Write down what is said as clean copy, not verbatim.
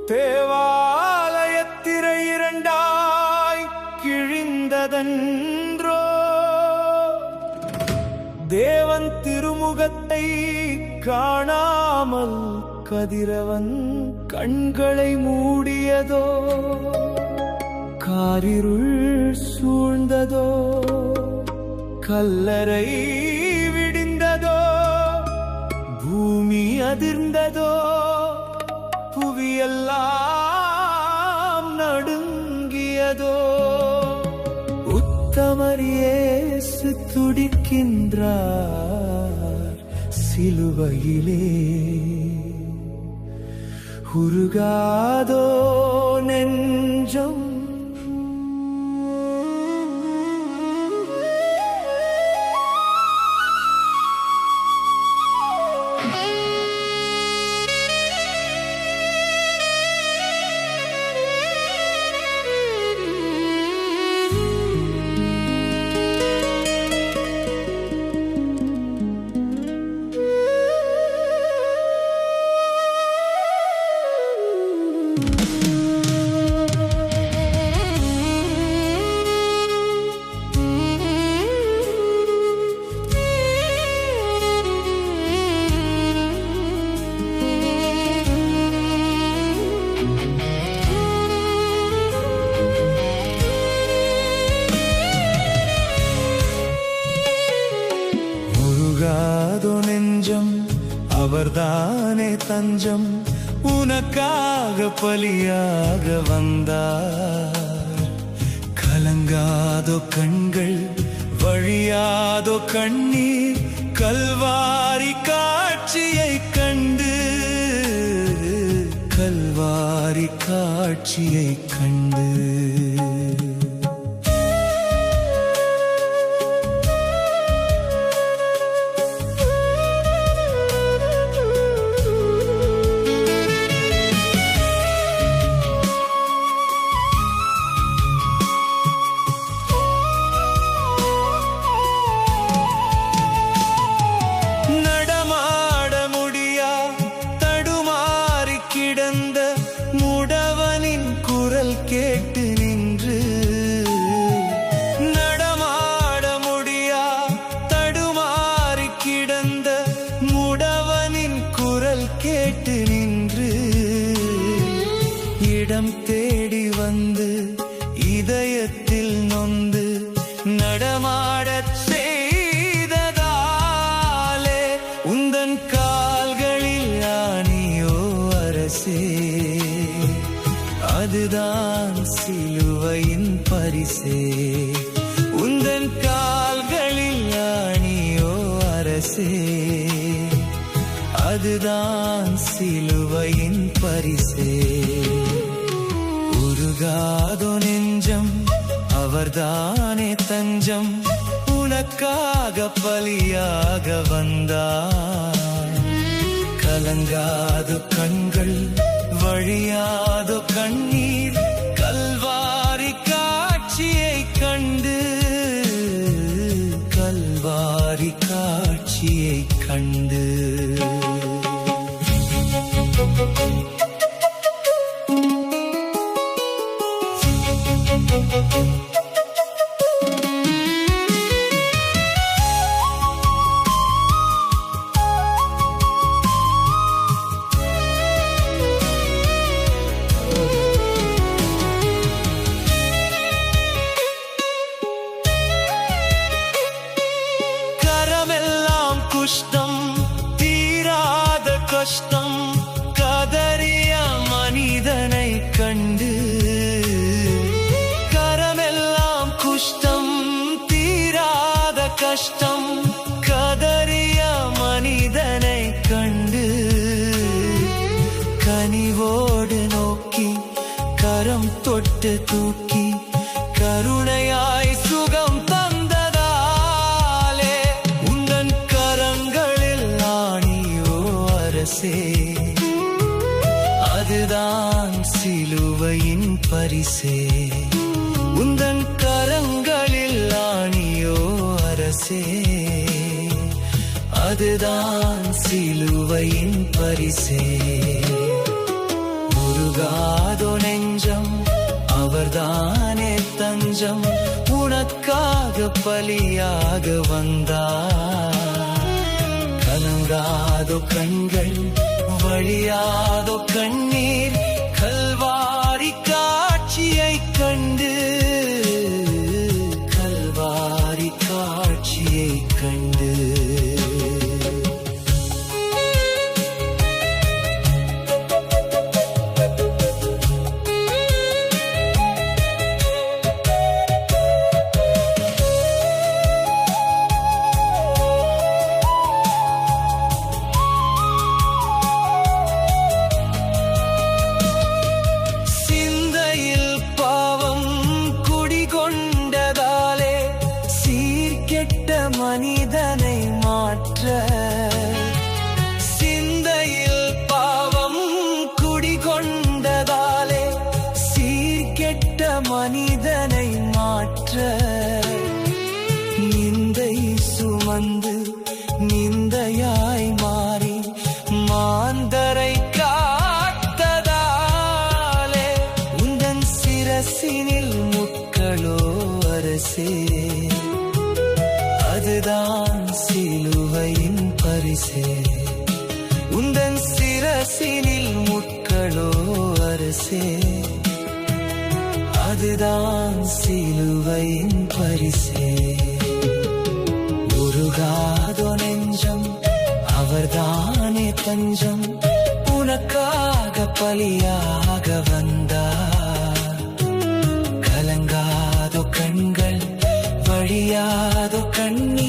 தேவாலயத்திரை இரண்டாய் கிழிந்ததன்றோ, தேவன் திருமுகத்தை காணாமல் கதிரவன் கண்களை மூடியதோ, காரிருள் சூழ்ந்ததோ, கல்லறை விடிந்ததோ, பூமி அதிர்ந்ததோ, புவியெல்லாம் நடுங்கியதோ. உத்தமர் இயேசு துடிக்கின்றார் சிலுவையிலே, உருகாதோ நெஞ்சம். நெஞ்சம் அவர்தானே தஞ்சம், உனக்காக பலியாக வந்தார். கலங்காதோ கண்கள், வழியாதோ கண்ணீர், கல்வாரி காட்சியை கண்டு, கல்வாரி காட்சியை கண்டு. முடவனின் குரல் கேட்டு நின்று, நடமாட முடியா தடுமாறி கிடந்த முடவனின் குரல் கேட்டு நின்று, இடம் தேடி வந்து இதயத்தில் நொந்து நடமாடச் செய்ததாலே, உந்தன் கால்களில் ஆணியோ அரசே, அதுதான் சிலுவையின் பரிசே. உந்தன் கால்களில் ஆணியோ அரசே, அதுதான் சிலுவையின் பரிசே. உருகாதோ நெஞ்சம் அவர்தானே தஞ்சம், உனக்காக பலியாக வந்தார். கலங்காதோ கண்கள், வழியாதோ கண்ணீர், கல்வாரி காட்சியை கண்டு, கல்வாரி காட்சியை கண்டு. குஷ்டம் தீராத கஷ்டம் கதறிய மனிதனை கண்டு, கரமெல்லாம் குஷ்டம் தீராத கஷ்டம் கதறிய மனிதனை கண்டு, கனிவோடு நோக்கி கரம் தொட்டு தூக்கி கருணையாய் சுகம் தந்ததாலே, உந்தன் கரங்களில் ஆணியோ அரசே, அதுதான் சிலுவையின் பரிசே. உந்தன் கரங்களில் ஆணியோ அரசே, அதுதான் சிலுவையின் பரிசே. உருகாதோ நெஞ்சம், அவர்தானே தஞ்சம், உனக்காக பலியாக வந்தார். கலங்காதோ கண்கள், வழியாதோ கண்ணீர், கல்வாரி காட்சியை கண்டு, கல்வாரி காட்சியை கண்டு. மனிதனை மாற்ற, சிந்தையில் பாவம் குடிகொண்டதாலே சீர்கெட்ட மனிதனை மாற்ற, நிந்தை சுமந்து நிந்தையாய் மாறி மாந்தரை காத்ததாலே, உந்தன் சிரசினில் முட்களோ அரசே. அதுதான் சிலுவையின் பரிசே. உந்தன் சிரசினில் முட்களோ அரசே. அதுதான் சிலுவையின் பரிசே. உருகாதோ நெஞ்சம், அவர்தானே தஞ்சம், உனக்காக பலியாக வந்தார். கலங்காதோ கண்கள், வழியாதோ கண்ணீர்,